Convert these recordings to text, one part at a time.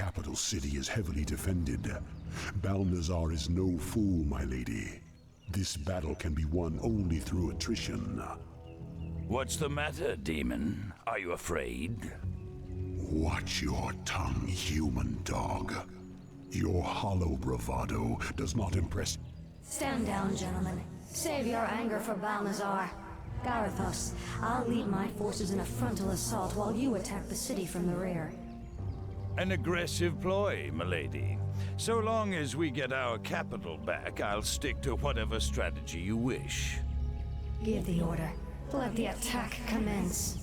capital city is heavily defended. Balnazar is no fool, my lady. This battle can be won only through attrition. What's the matter, demon? Are you afraid? Watch your tongue, human dog. Your hollow bravado does not impress. Stand down, gentlemen. Save your anger for Balnazar. Garithos, I'll lead my forces in a frontal assault while you attack the city from the rear. An aggressive ploy, milady. So long as we get our capital back, I'll stick to whatever strategy you wish. Give the order. Let the attack commence.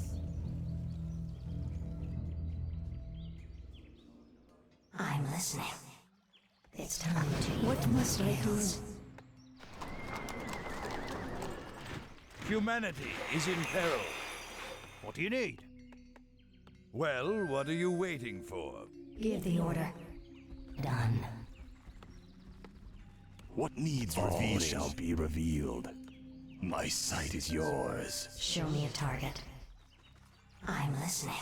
I'm listening. It's time to... What must I do? Humanity is in peril. What do you need? Well, what are you waiting for? Give the order. Done. What needs revealing shall be revealed. My sight is yours. Show me a target. I'm listening.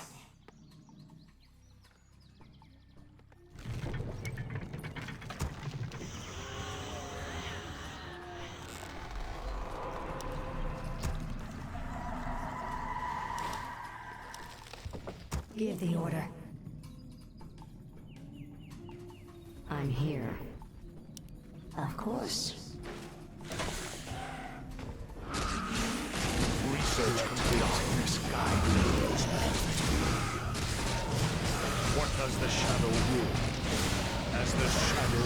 Give the order. I'm here. Of course. Research darkness guide those. What does the shadow rule? As the shadow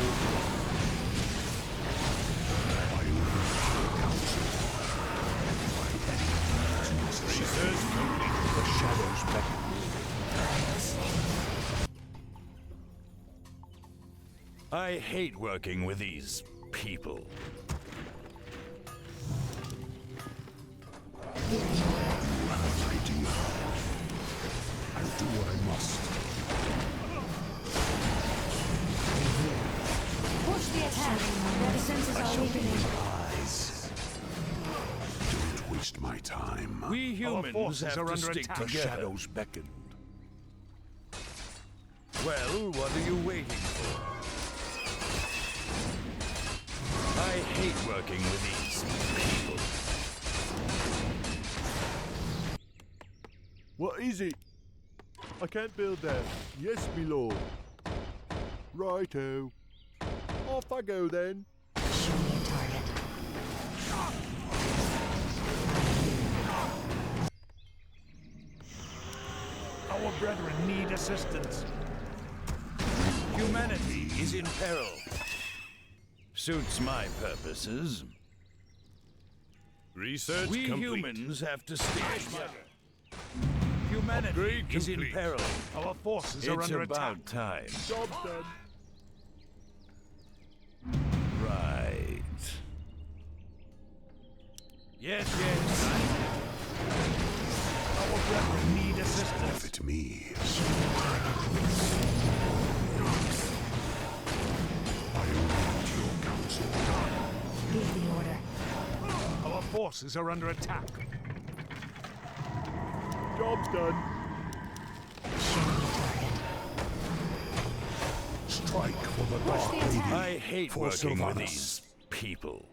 research complete. The shadows beckon. I hate working with these people. Idea. I'll do what I must. Push the attack. Their defenses are weakening. Don't waste my time. We humans have to stick together. The shadows beckon. Well, what are you waiting for? I hate working with these people. What is it? I can't build that. Yes, me lord. Righto. Off I go then. Show me a target. Our brethren need assistance. Humanity is in peril. Suits my purposes. Research We complete. humans have to stick together. Humanity is in peril. Our forces are It's under about attack. time. Job's done. Right. Yes, yes. Our brethren need assistance. Leave it to me. I await your counsel. Give the order. Our forces are under attack. Job's done. Show me a target. Strike for the Push the attack. I hate For working with Sylvanas. these people.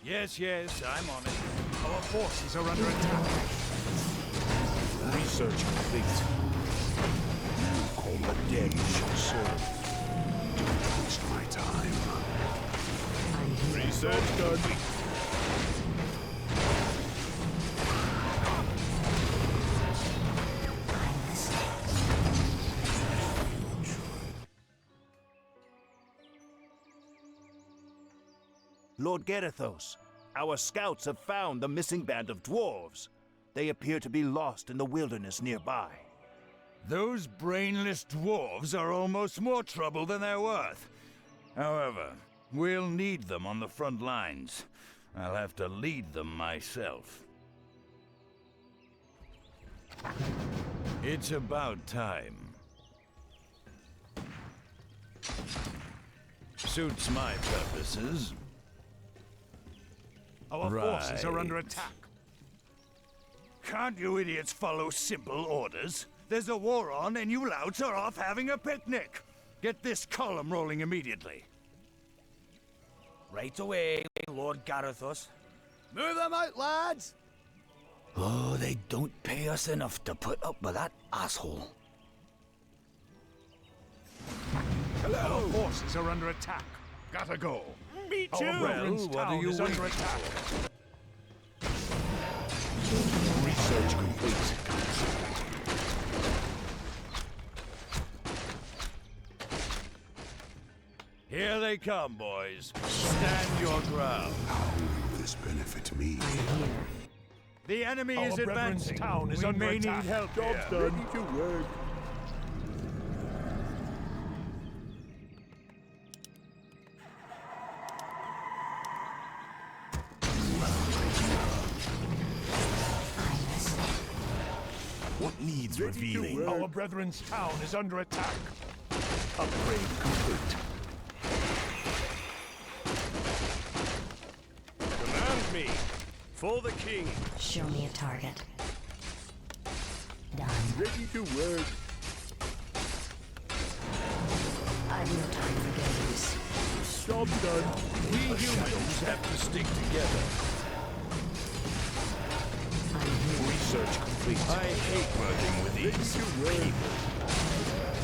Yes, yes, I'm on it. Our forces are under attack. Research complete. Call the dead shall serve. Don't waste my time. I'm here. Research done. I'm listening. Lord Garithos, our scouts have found the missing band of dwarves. They appear to be lost in the wilderness nearby. Those brainless dwarves are almost more trouble than they're worth. However, we'll need them on the front lines. I'll have to lead them myself. It's about time. Suits my purposes. Our forces are Right. under attack. Can't you idiots follow simple orders? There's a war on, and you louts are off having a picnic. Get this column rolling immediately. Right away, Lord Garethos. Move them out, lads! Oh, they don't pay us enough to put up with that asshole. Our forces are under attack. Gotta go. Me too! Our brethren's Well, what are town you is under waiting attack. Research complete. Here they come, boys. Stand your ground. How will this benefit me? The enemy Our is brethren's advancing. town is we under may attack. need help Job's here. done. Ready to work. What needs Ready to revealing? work. Our brethren's town is under attack. Upgrade complete. Command me. For the king. Show me a target. Done. Ready to work. I've no time for games. Job's done. We humans have to stick together. I'm here. Research complete. I hate working with Ready these to work. people.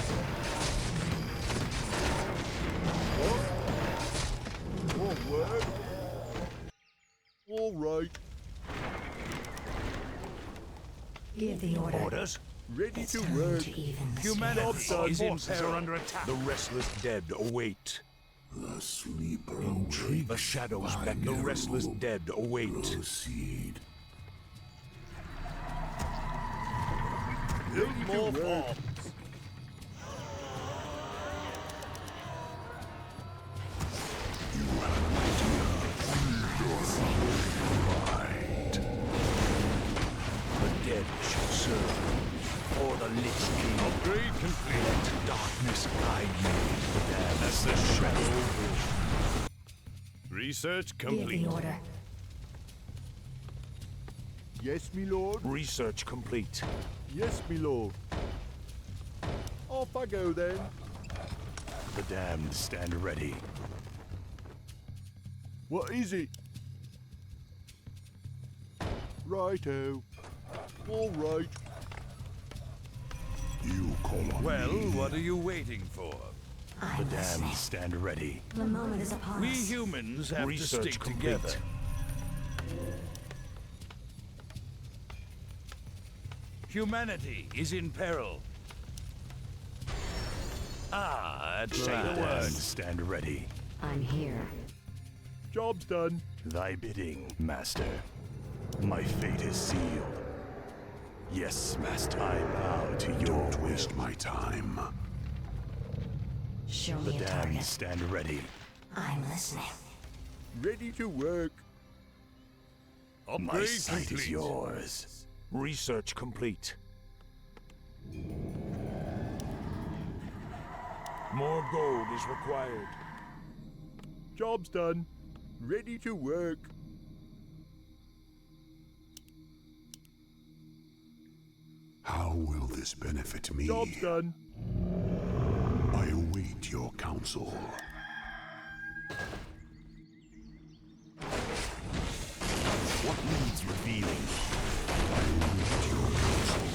More work. All right. Give the order. Orders? Ready It's to time work. to even the Humanity Job's done. is in Forces are peril. under attack. The restless dead await. The sleeper The shadows beckon. The restless dead await. proceed. Build more bombs. The dead shall serve. For the Lich King. Upgrade complete. Let darkness guide you. As the shadow. Research Give the complete. order. Yes, me lord. Research complete. Yes, me lord. Off I go then. The damned stand ready. What is it? Righto. All right. You call on Well, me. what are you waiting for? The I'm listening. damned stand ready. The moment is upon We us. humans have Research to stick complete. together. Humanity is in peril. Ah, at The last. damned stand ready. I'm here. Job's done. Thy bidding, master. My fate is sealed. Yes, master. I bow to your Don't will. waste my time. Show The me a damned target. stand ready. I'm listening. Ready to work. My Upgrade sight is complete. yours. Research complete. More gold is required. Job's done. Ready to work. How will this benefit me? Job's done. I await your counsel. What needs revealing? I await your counsel.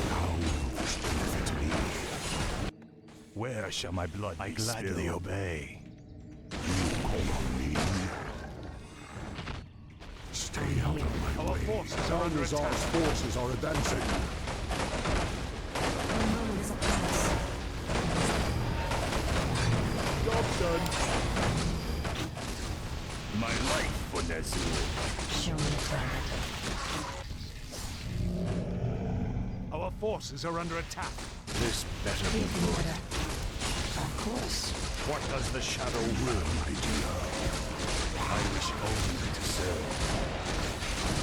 How will this benefit me? Where shall my blood be gladly spilled? obey? You call on me. Stay out of my Our way. forces are under attack. Balnazar's forces are advancing. The moment is upon us. Job's done. My life for Nazir. Show me a target. Our forces are under attack. This better be Give the good. order. Of course. What does the shadow will? Idea. I wish only to serve.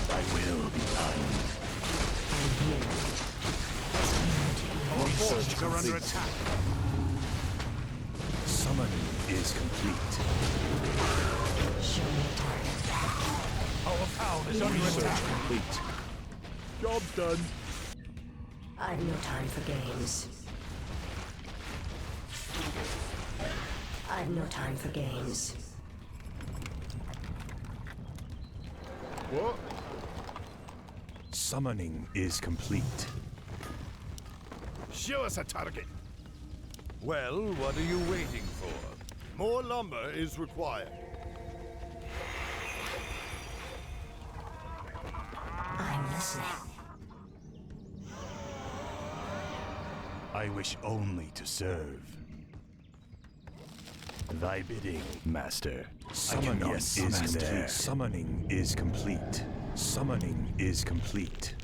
Thy will be done. I'm here. Our Research forces are under complete. attack. Summoning is complete. Show me a target. Our town is under Research attack. complete. Job's done. I've no time for games. I've no time for games. What? Summoning is complete. Show us a target. Well, what are you waiting for? More lumber is required. I'm listening. I wish only to serve. Thy bidding, Master. Summoning is complete. Summoning is complete. Summoning is complete.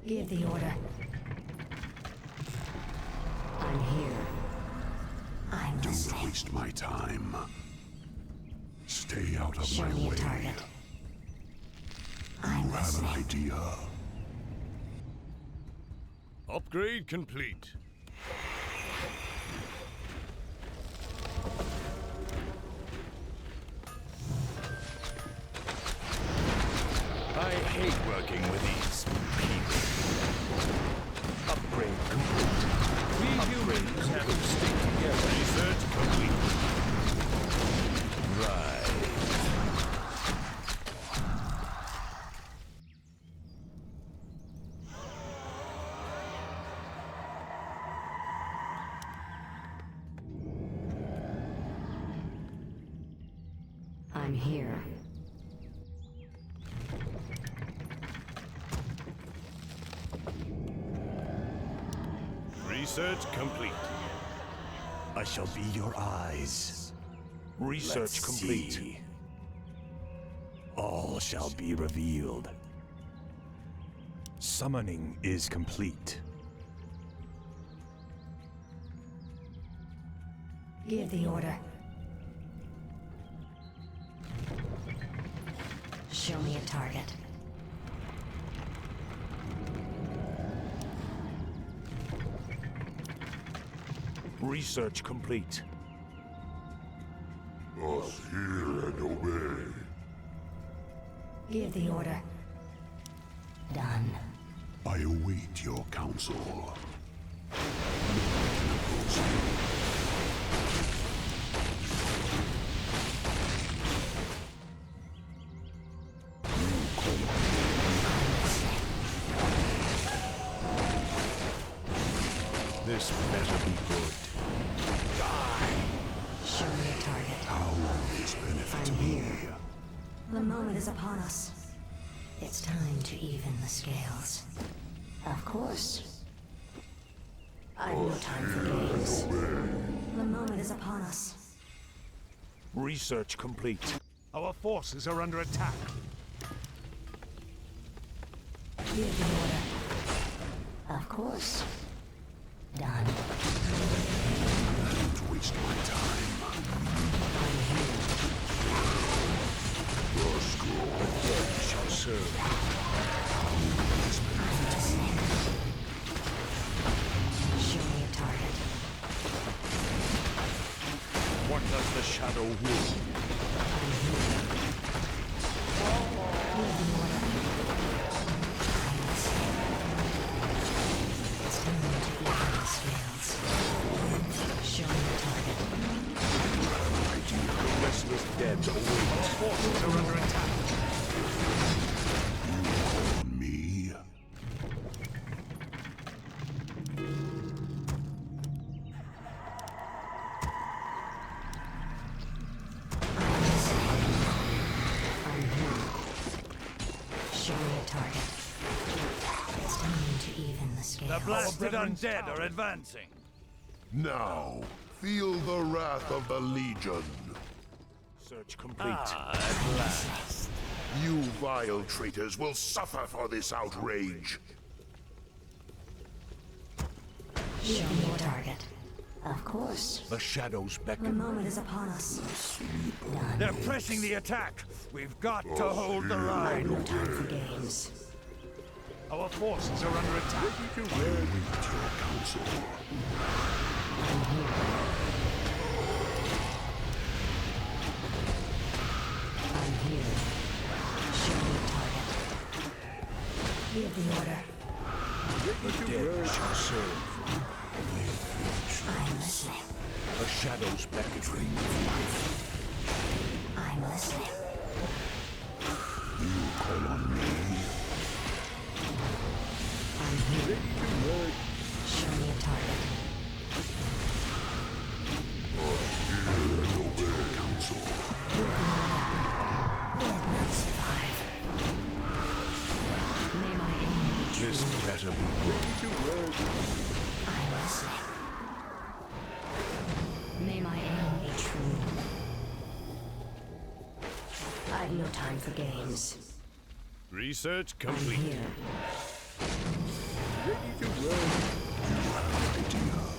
Give the order. I'm here. I'm Don't listening. waste my time. Stay out of Show my me a way. target. You I'm have an listening. idea. Upgrade complete. I hate working with these people. Upgrade complete. We humans have to stick together. Research complete. Right. I'm here. Research complete. I shall be your eyes. Research Let's complete. see. All shall be revealed. Summoning is complete. Give the order. Show me a target. Research complete. Us hear and obey. Give the order. Done. I await your counsel. This better be good. Show me a target. How will this benefit I'm me? here. The moment is upon us. It's time to even the scales. Of course. I've no time for games. The moment is upon us. Research complete. Our forces are under attack. Give the order. Of course. Done. Don't waste my time. I'm here. The dead shall serve. I'm listening. Show me a target. What does the shadow will? I'm here. Give the order. I'm listening. It's time to even the scales. Show me a target. The restless dead await. Our forces are under attack. On me. I'm listening. I'm here. Show me a target. It's time to even the scales. The blasted undead are advancing. Now, feel the wrath of the Legion. Search complete. At last. You vile traitors will suffer for this outrage. Show me a target. Of course. The shadows The beckon. moment is upon us. They're pressing the attack. We've got to hold the I've line. no time for games. Our forces are under attack. I await your counsel. I'm here. I'm here. Give the order. The dead shall serve. I'm listening. The shadows beckon. I'm listening. You call on me. I'm here. Show me a target. Obey counsel. Dead not survive. May my aim be true. This better be good. I'm listening. May my aim be true. I've no time for games. Research I'm complete. here.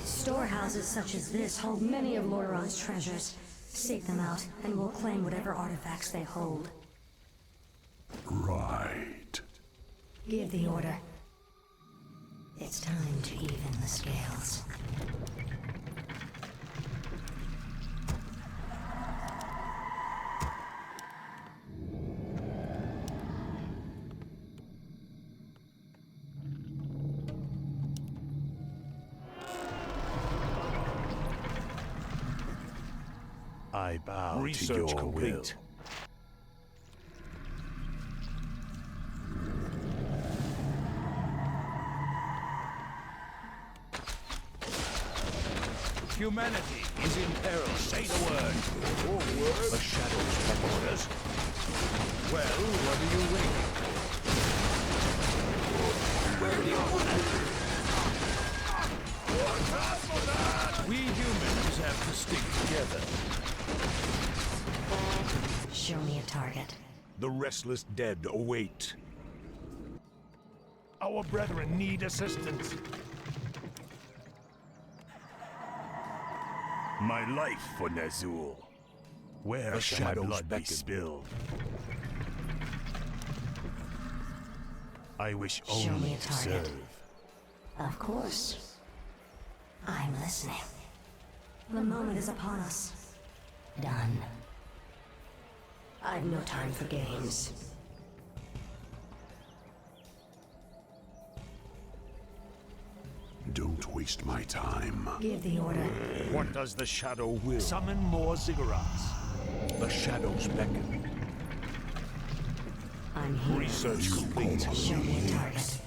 Storehouses such as this hold many of Lordaeron's treasures. Seek them out, and we'll claim whatever artifacts they hold. Right. Give the order. It's time to even the scales. I bow Research to your complete. will. Humanity is in peril. Say the word. The shadows beckon. Orders. Well, what are you waiting for? Where are the orders? We humans have to stick together. Show me a target. The restless dead await. Our brethren need assistance. My life for Nazul. Where The shall my shadows blood be beckon. spilled? I wish Show me only a to target. serve. Of course. I'm listening. The moment is upon us. Done. I've no time for games. Don't waste my time. Give the order. What does the shadow will? Summon more ziggurats. The shadows beckon. I'm here. Research complete. Show me a target.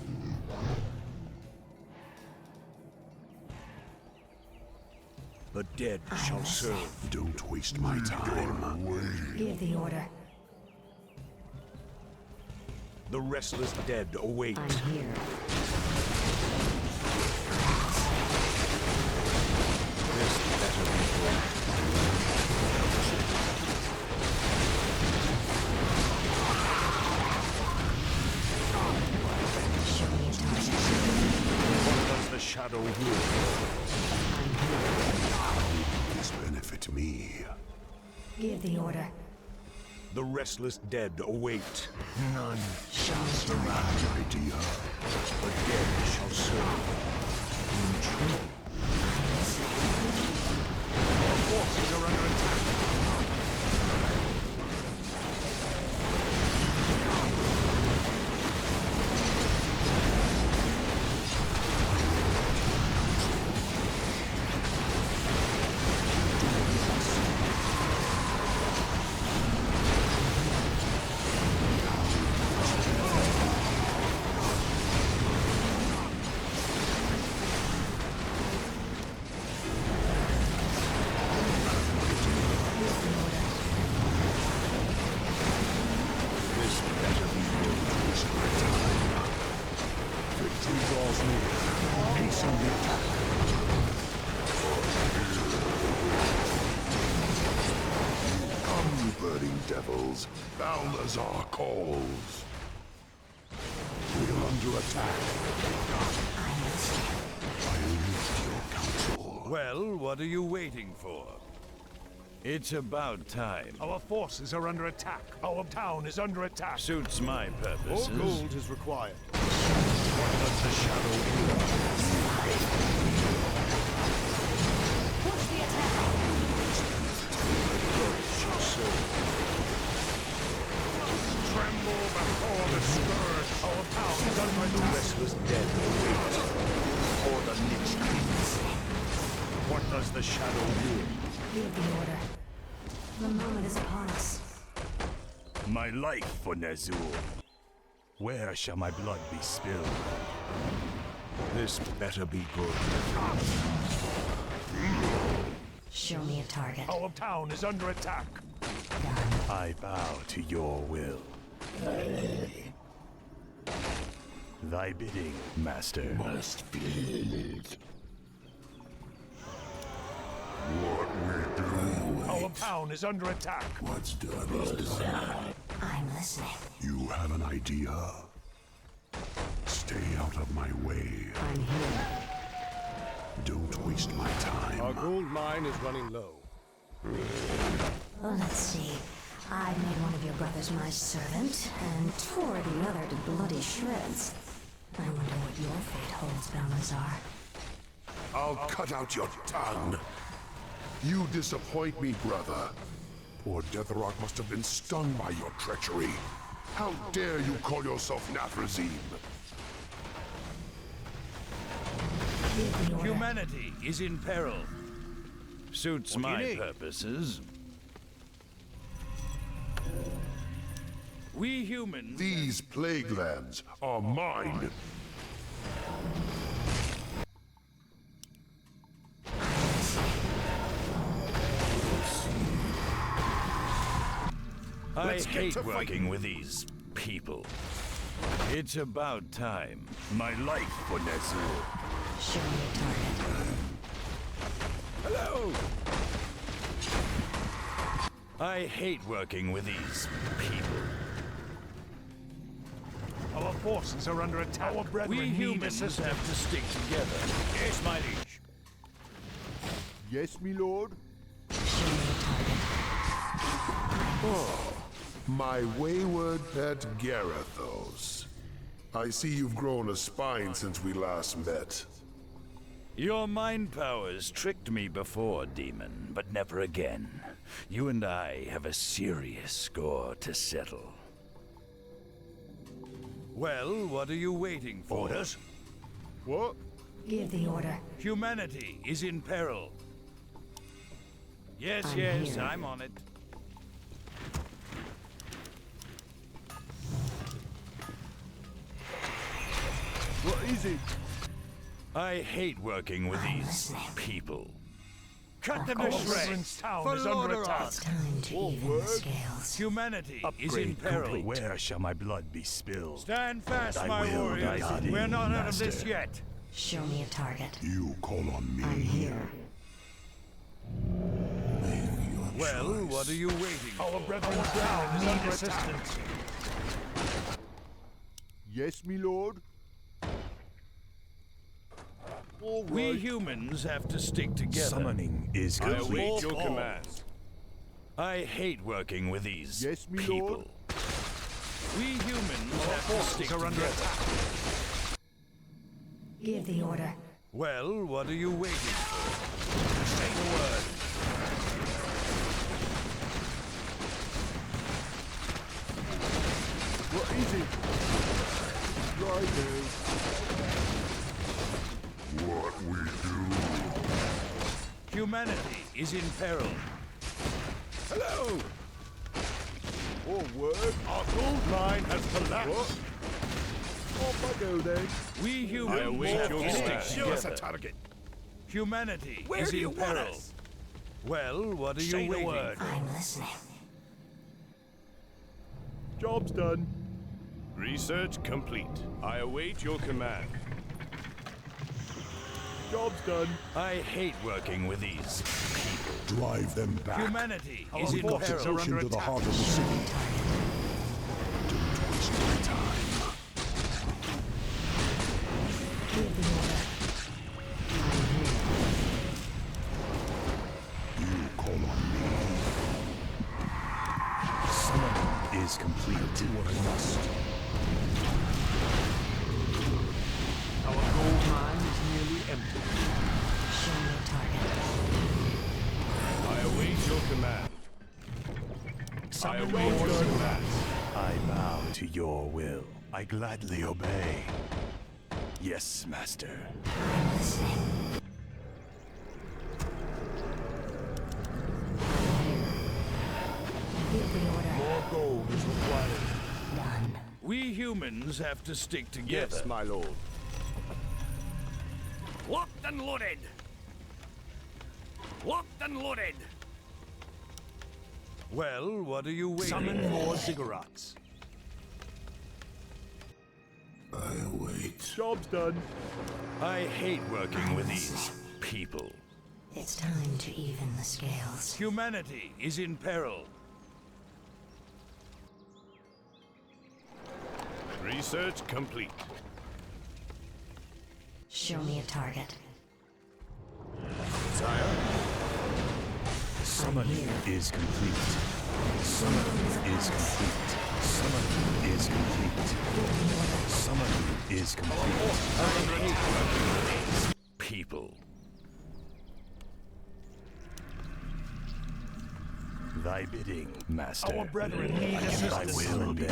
The dead shall serve. Don't waste my time. Give the order. The restless dead await. I'm here. This better be good. Show me a target. What does the shadow will? This benefit me. Give the order. The restless dead await. None Show me a target. Bad idea. the dead shall serve. In truth. Our forces are under attack. This better be good. Waste my time. Victory draws near. Hasten the attack. Come, you burning devils. Balthazar calls. We're under attack. I'll lift your counsel. Well, what are you waiting for? It's about time. Our forces are under attack. Our town is under attack. Suits my purposes. More gold is required. What does the shadow will? Push the attack. Shall serve. Tremble before the Scourge. Our town is under does the shadow will? Give the order. The moment is upon us. My life for Nazul. Where shall my blood be spilled? This better be good. Show me a target. Our town is under attack. Done. I bow to your will. Thy bidding, Master. Must be. What we do. Our town is under attack. What's done is done. I'm listening. You have an idea? Stay out of my way. I'm here. Don't waste my time. Our gold mine is running low. Well, let's see. I made one of your brothers my servant, and tore the other to bloody shreds. I wonder what your fate holds, Balthazar. I'll cut out your tongue. You disappoint me, brother. Poor Deathrock must have been stung by your treachery. How dare you call yourself Nathrazim? Give the order. Humanity is in peril. Suits What do you my need? purposes. We humans... These plague lands are mine. I Let's get hate to working fighting. with these people. It's about time. My life for Nazul. Show me a target. Hello! I hate working with these people. Our forces are under attack. Our brethren We need humans assistance. have to stick together. Yes, my liege. Yes, me lord. Show me a target. My wayward pet Garethos. I see you've grown a spine since we last met. Your mind powers tricked me before, demon, but never again. You and I have a serious score to settle. Well, what are you waiting for? Orders? What? Give the order. Humanity is in peril. Yes, I'm yes, here. I'm on it. What is it? I hate working with I'm these listening. people. Cut them Our to brethren's shreds. town For is under Lordaeron. attack. It's time to even the scales. Humanity is in Upgrade peril. complete. Where shall my blood be spilled? Stand fast, Thy my will, warriors. thy bidding, We're not out of this Master. yet. Show me a target. You call on me. I'm here. Well, what are you waiting Our for? brethren's town is under attack. Yes, me lord. All We right. humans have to stick together. Summoning is complete. your command. I hate working with these Yes, me people. lord. We humans have to stick Forces are under together. attack. Give the order. Well, what are you waiting for? Say the word. What is it? Right there. What we do. Humanity is in peril. Hello! All word. Our gold mine has collapsed. Off I go then. We humans await have your to stick command. Show us a together. target. Humanity Where is do you in want peril. us? Well, what are you Say the waiting word. for? I'm listening. Job's done. Research complete. I await your command. Job's done. I hate working with these people. Drive them back. Humanity Our is in forces peril. are Push under into the attack. heart of the city. Don't waste my time. Give the order. I'm here. You call on me. Summoning is complete. Do what I must. Our gold mine is nearly empty. Show me a target. I await your command. I await your command. I bow to your will. I gladly obey. Yes, Master. I'm listening. humans have to stick together. Yes, my lord. Locked and loaded! Locked and loaded! Well, what are you waiting Summon for? more ziggurats. I await. Job's done. I hate working with these people. It's time to even the scales. Humanity is in peril. Research complete. Show me a target. Summoning is complete. Summoning is complete. Summoning is complete. Summoning is complete. I hate working with these people. Thy bidding, master. Our brethren need Thy assistance. will be.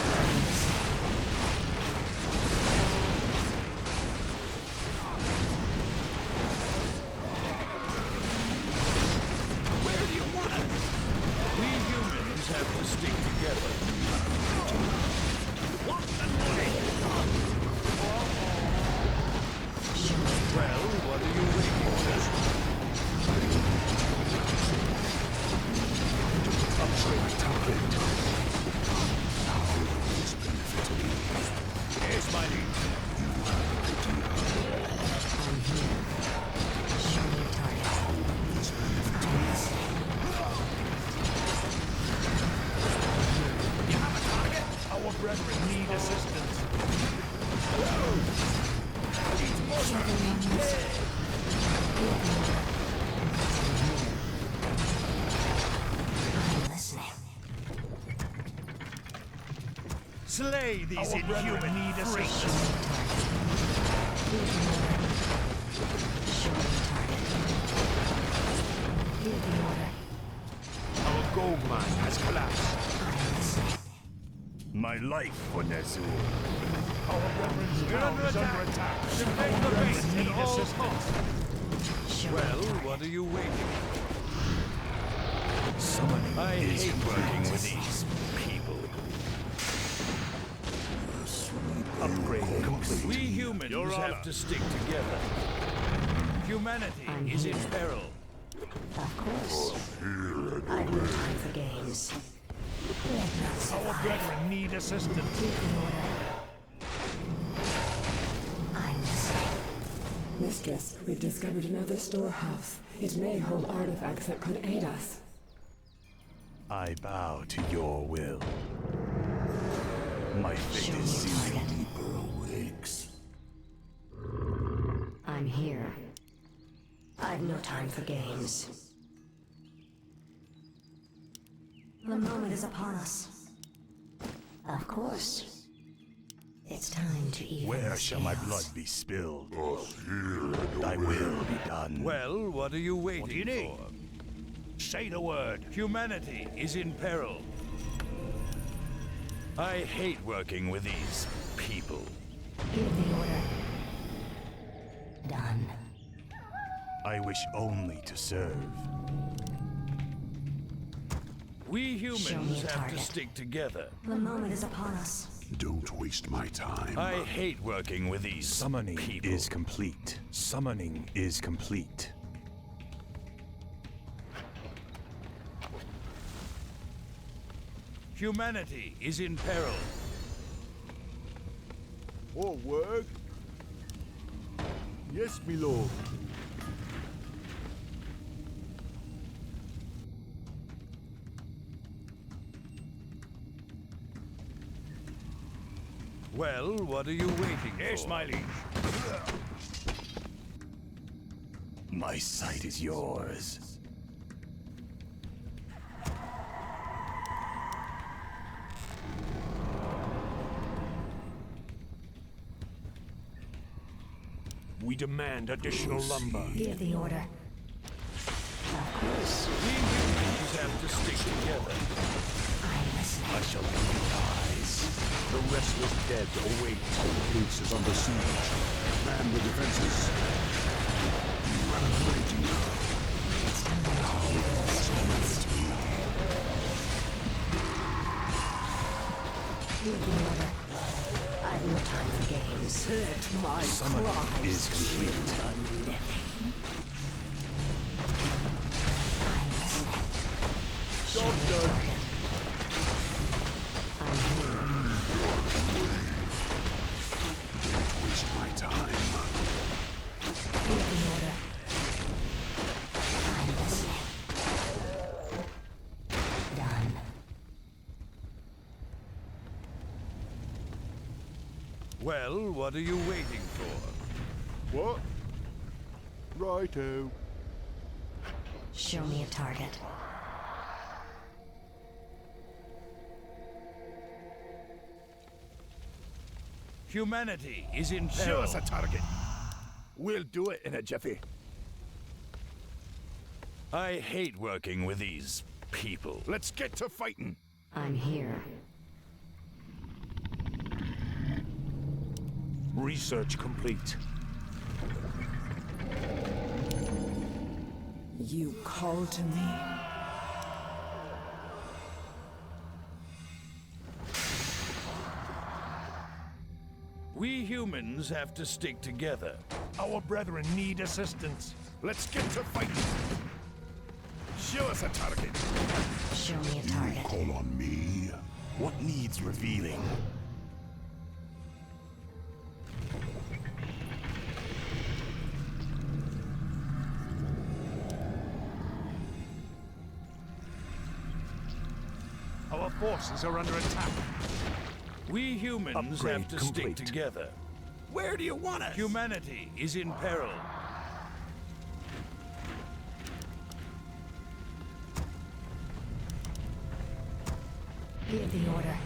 We humans have to stick together. Well, what are you waiting Yes, my liege. Show me a target. Our brethren need assistance. I'm listening. Slay these Our brethren need assistance. Show me a target. Give the order. Our gold mine has collapsed. I'm listening. My life for Nezul. Our brethren's town is under attack. Defend Our the base brethren at need all assistance. Show me Well, a target. what are you waiting Summoning for? I is hate complete. working with these people. Upgrade complete. We humans Your have Honor. to stick together. Humanity I'm is in here. peril. Of course. I've no time for games. Let not Our survive. brethren need assistance. Give the order. I'm listening. Mistress, we've discovered another storehouse. It may hold artifacts that could aid us. I bow to your will. My fate Show is me a sealed. target. Awakes. I'm here. I've no time for games. The moment is upon us. Of course. It's time to even Where the shall my scales. blood be spilled? Thy will be done. Well, what are you waiting What do you need? for? Say the word. Humanity is in peril. I hate working with these people. Give the order. Done. I wish only to serve. We Show me humans a have to target. stick together. The moment is upon us. Don't waste my time. I hate working with these Summoning people. is complete. Summoning is complete. Humanity is in peril. More work? Yes, my lord. Well, what are you waiting Yes, for? my liege. My sight is yours. We demand additional lumber. Give the order. Of course. We humans have to stick together. I'm listening. I shall open your eyes. The restless dead await. The place is under siege. Man the defenses. It's time to even the scales. Give the order. Let my Summoning cries is complete. unliving. Waste my time. Give the order. I'm listening. Done. Well, what are you waiting for? What? Righto. Show me a target. Humanity is in peril. Show us a target. We'll do it in a jiffy. I hate working with these people. Let's get to fighting. I'm here. Research complete. You call to me? We humans have to stick together. Our brethren need assistance. Let's get to fighting. Show us a target. Show me a target. Call on me. What needs revealing? Our forces are under attack. We humans Upgrade have to complete. stick together. Where do you want us? Humanity is in peril. Give the order.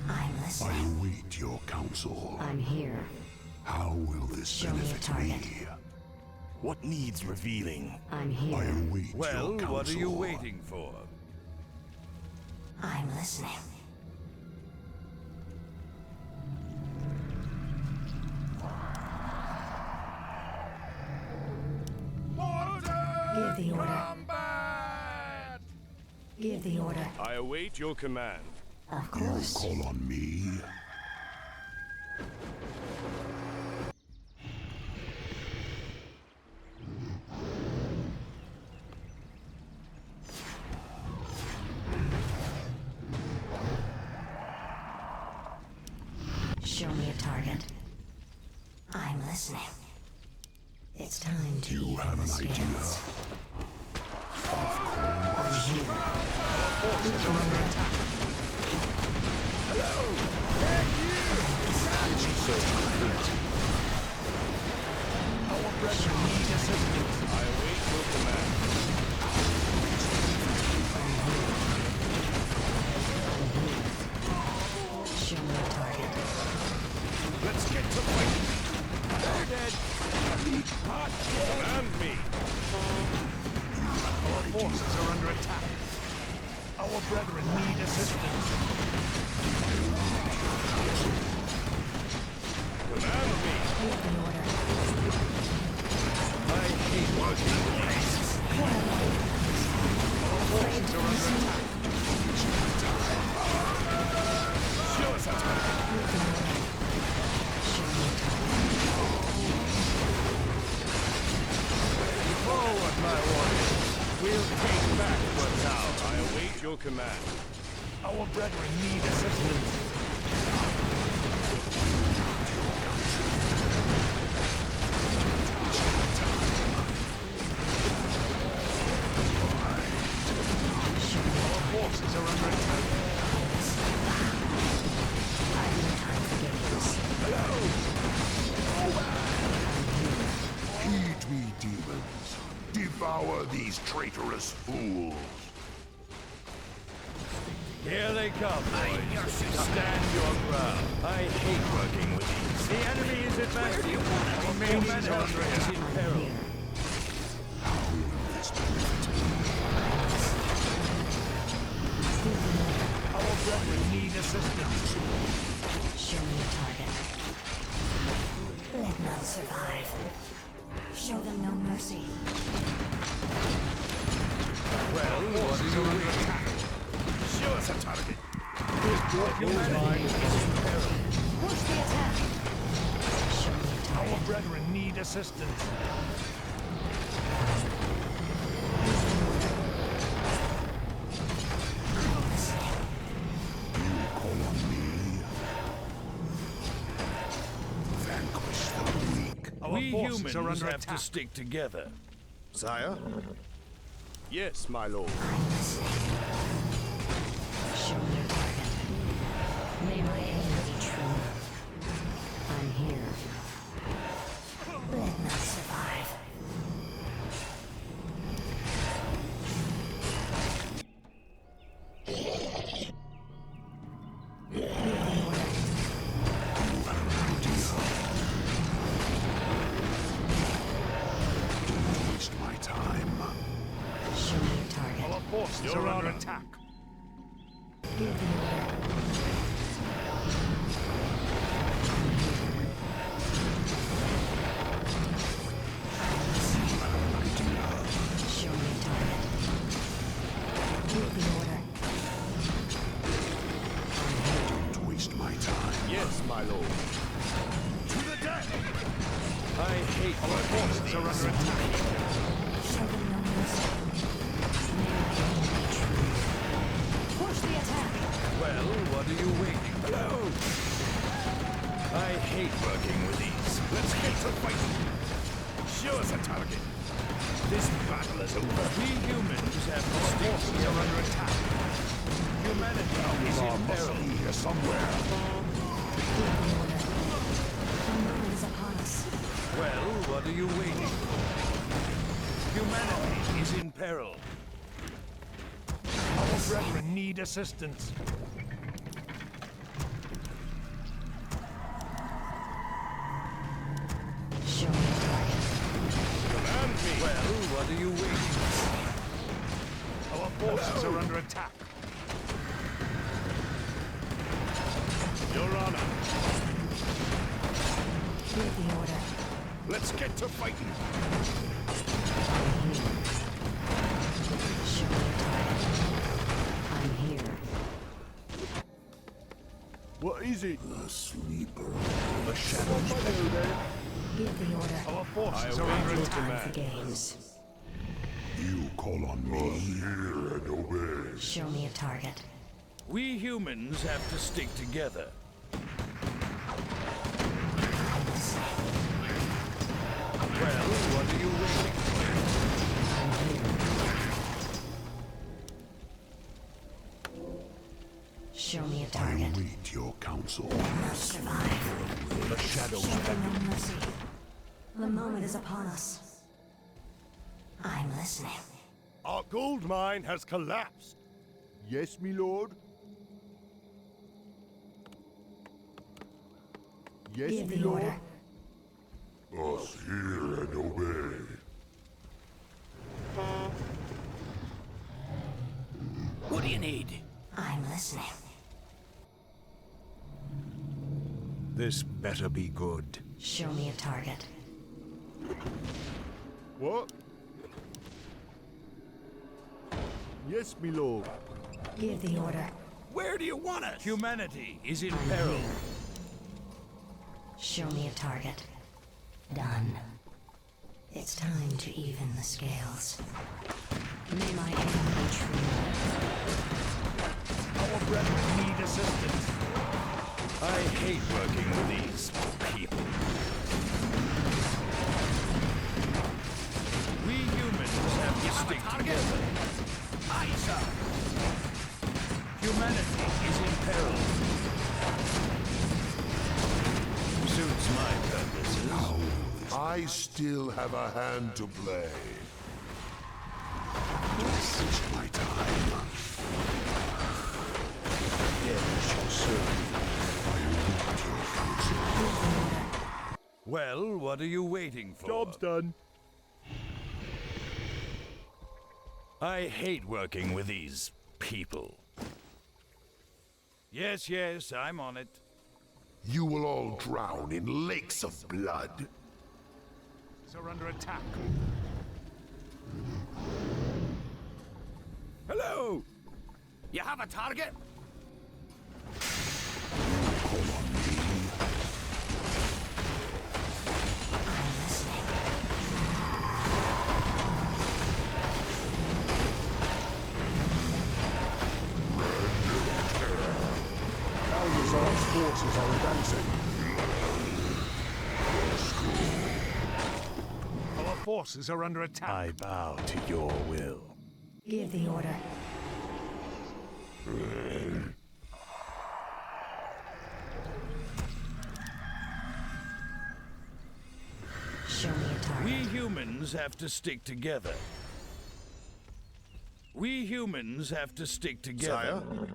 I'm I listening. await your counsel. I'm here. How will this Show me a benefit target. me? What needs revealing? I'm I here. await Well, your counsel. what are you waiting for? I'm listening. Give the order. Give the order. I await your command. Of course. Call on me. Show me a target. I'm listening. It's time to You even have the an idea. scales. I await your command. Show me a target. Let's get to fighting. They're dead. Command me. Our forces are under attack. Our brethren need assistance. Command me. Give the order. I hate working with these. Forces are under attack. Show us a target. Show me a target. Forward, my warriors. We'll take back what's ours. I await your command. Our brethren need assistance. Our forces are under attack. I have no time for games. Heed me, demons. Devour these traitorous fools. Here they come, boys. Stand your ground. I hate working with these. The enemy is advancing. Our main humanity is in peril. How will this benefit me? Our brethren need assistance. Show me a target. Let none survive. Show them no mercy. Well, what are you doing? Show us a target. Humanity is in peril. Push the attack. Show me a Our target. brethren need assistance. You call on me? Vanquish the weak. Our We forces humans are under have attack. to stick together. Sire? Yes, my lord. Show me a target. May my aim be true. I'm here. Let none survive. Waste my time. Show me a target. Our forces Your are under Honor. attack. Give the order. Show me a target. Give the order. Don't waste my time. Yes, my lord. To the deck! I hate Our forces are under attack. Show them no mercy. May my aim be true. Push the attack. Well, what are you waiting for? Hello! I hate working with these. Let's get to fighting. Show us a target. This battle is over. We humans have to stick Forces together. are under attack. Humanity is Law in must peril. be here somewhere. Give the order. The moment is upon us. Well, what are you waiting for? Humanity is in peril. Our brethren need assistance. Show me a target. Command me. Well, what are you waiting for? Our forces are under attack. Your Honor. Give the order. Let's get to fighting. Show me a target. I'm here. What is it? The sleeper. The shadows. Give the order. Our forces I are await under your attack. Time command. for games. You call on me. Hear and obey. Show me a target. We humans have to stick together. Well, what are you waiting Show me a I target. await your counsel. Not survive. The shadows. Show them no mercy. The moment is upon us. I'm listening. Our gold mine has collapsed. Yes, me lord. Yes, Give me the lord. order. Us hear and obey. What do you need? I'm listening. This better be good. Show me a target. What? Yes, me lord. Give the order. Where do you want us? Humanity is in peril. Show me a target. Done. It's time to even the scales. May my aim be true. Our brethren need assistance. I hate working with these people. We humans have to stick together. Aye, sir. Humanity is in peril. Suits my purposes. I still have a hand to play. Waste my time. Well, what are you waiting for? Job's done. I hate working with these people. Yes, yes, I'm on it. You will all drown in lakes of blood. Are under attack. Hello! You have a target? Call on me. I'm listening. Algazar's forces are advancing. Our forces are under attack. I bow to your will. Give the order. Show me a target. We humans have to stick together. We humans have to stick together. Sire?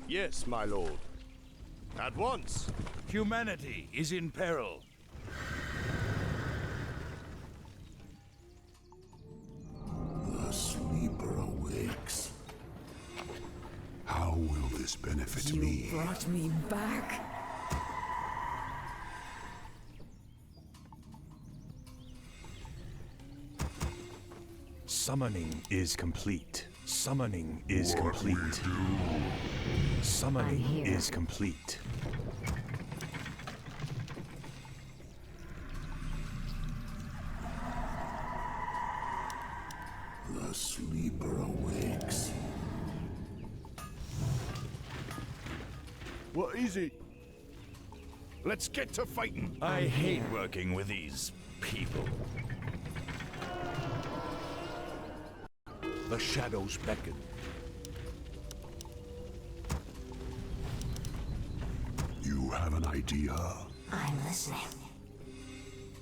Yes, my lord. At once. Humanity is in peril. The sleeper awakes. How will this benefit me? You brought me back. Summoning is complete. Summoning is complete. Summoning here. is complete. The sleeper awakes. What is it? Let's get to fighting. I hate working with these people. The shadows beckon. You have an idea? I'm listening.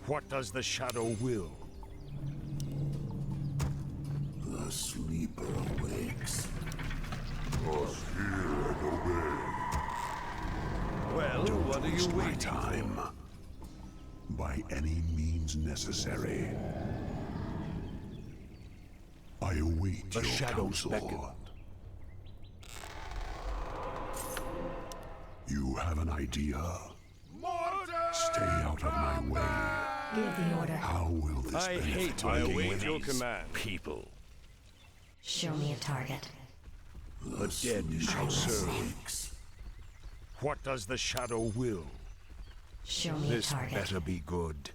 What does the shadow will? The sleeper awakes. Us hear and obey. Well, what are you Waste my waiting time. By any means necessary. I await The your shadows counsel. beckon. You have an idea? Stay out of my way. Give the order. How will this I benefit hate me? working await with your these command. people. Show me a target. The dead shall serve. Awakes. What does the shadow will? Show me This a target. better be good.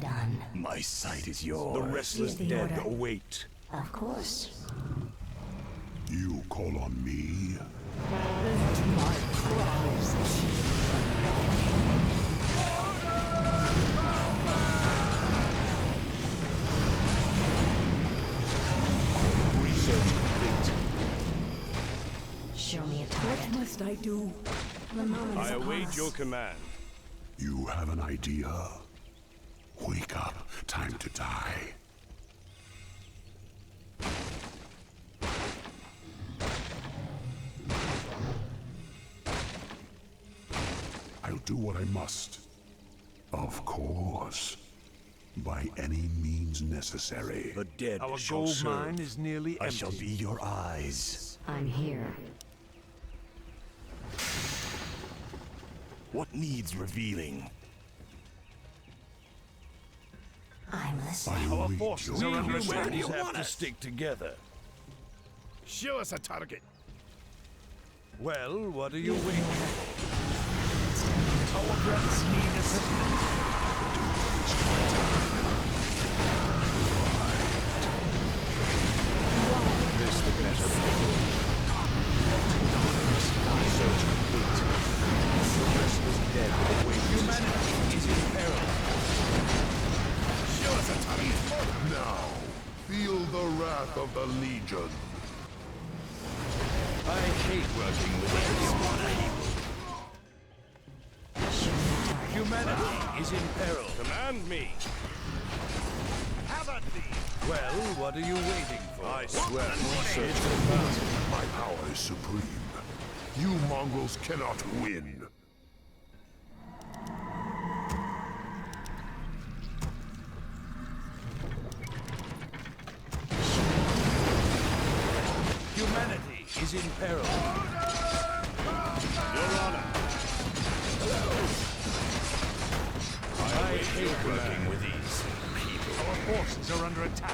Done. My sight is The yours. restless Give the dead order. await. Of course. You call on me? Research complete. Show me a What target. must I do? The moment I is upon await us. your command. You have an idea? Wake up. Time to die. I'll do what I must. Of course. By any means necessary. The dead Our shall gold serve. mine is nearly empty. I shall be your eyes. I'm here. What needs revealing? I'm listening. I Our await forces your are under counsel. attack. Humans have to stick together. Show us a target. Well, what are you waiting for? Our brothers need assistance. This the better be good. Research complete. The restless dead await. Humanity is in peril. Show us a target. Now, feel the wrath of the Legion. I hate working with these people. Show me a target. Humanity is in peril. Command me. Have at thee. Well, what are you waiting for? I swear research My power is supreme. You mongrels cannot win. Humanity is in peril. Your honor. I hate working with these people. Our forces are under attack.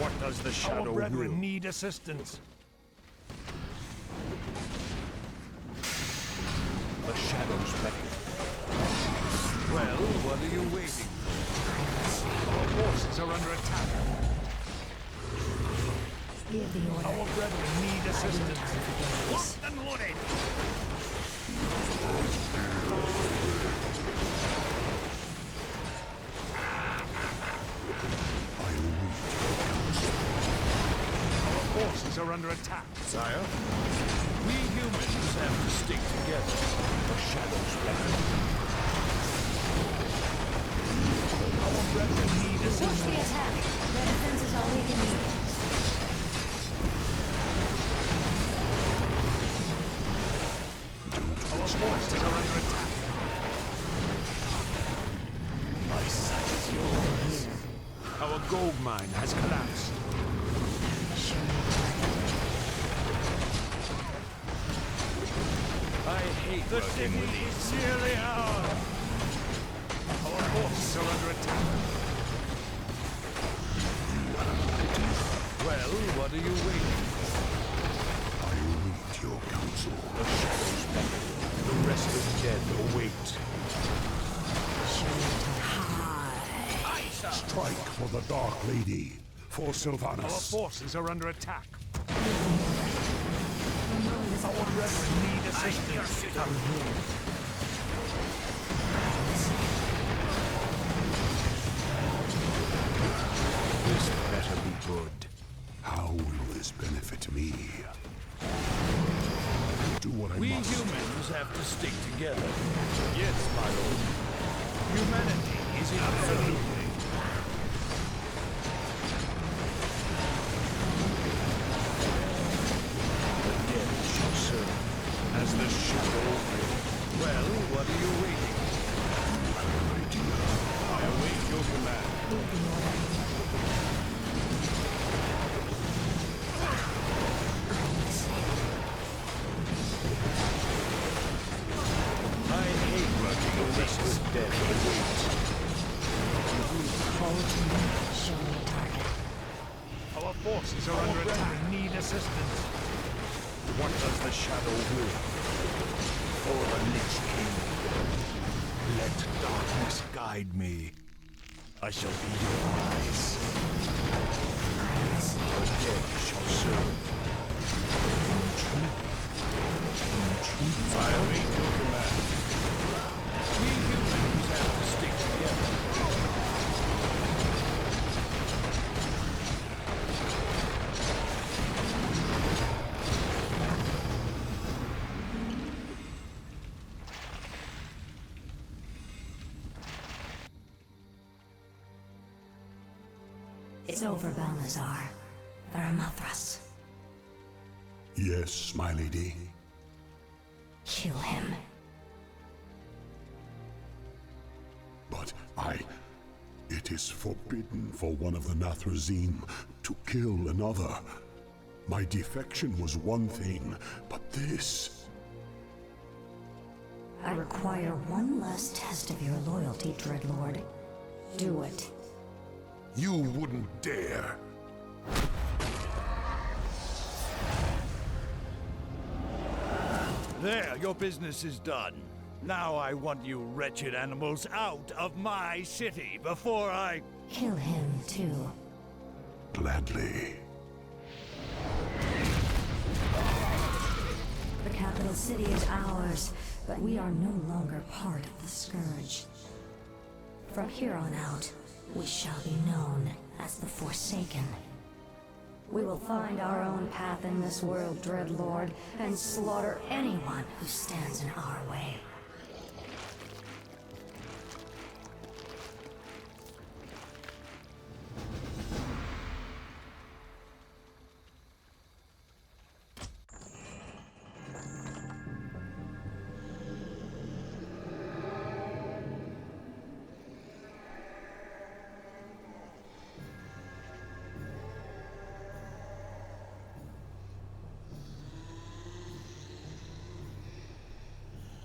What does the Shadow Our brethren will? Need assistance. The shadows beckon. Well, what are you waiting for? Our forces are under attack. Give the order. Our brethren need assistance. Locked and loaded. Our forces are under attack. Sire? We humans have to stick together. The shadows beckon. Our brethren need Push assistance. the attack. Their defense is all we can do. Our forces are under attack. My sight is yours. Our gold mine has collapsed. I hate the working with these. Nearly ours. Our forces are under attack. Well, what are you waiting for? I await your counsel. The shadows beckon. The restless dead await. Strike for the Dark Lady, for Our Sylvanas. forces are under attack. The moment is Our upon us. brethren need assistance. This better be good. How will this benefit me? Do what I We must. humans have to stick together. Yes, my lord. Humanity is absolutely. The dead shall serve as the shadow will. Well, what are you waiting for? I await your command. Give the order. I hate working with restless dead await. Hold to me. Show me a target. Our forces are under attack. Need assistance. What does the shadow will? For the Lich King. Let darkness guide me. I shall be your eyes. The dead shall serve. I await your command. We humans have to stick together. It's over, Balnazar. Varamothras. Yes, my lady. Kill him. But it is forbidden for one of the Nathrazim to kill another. My defection was one thing, but this... I require one last test of your loyalty, Dreadlord. Do it. You wouldn't dare. There, your business is done. Now I want you wretched animals out of my city before I... Kill him, too. Gladly. The capital city is ours, but we are no longer part of the Scourge. From here on out, we shall be known as the Forsaken. We will find our own path in this world, Dreadlord, and slaughter anyone who stands in our way.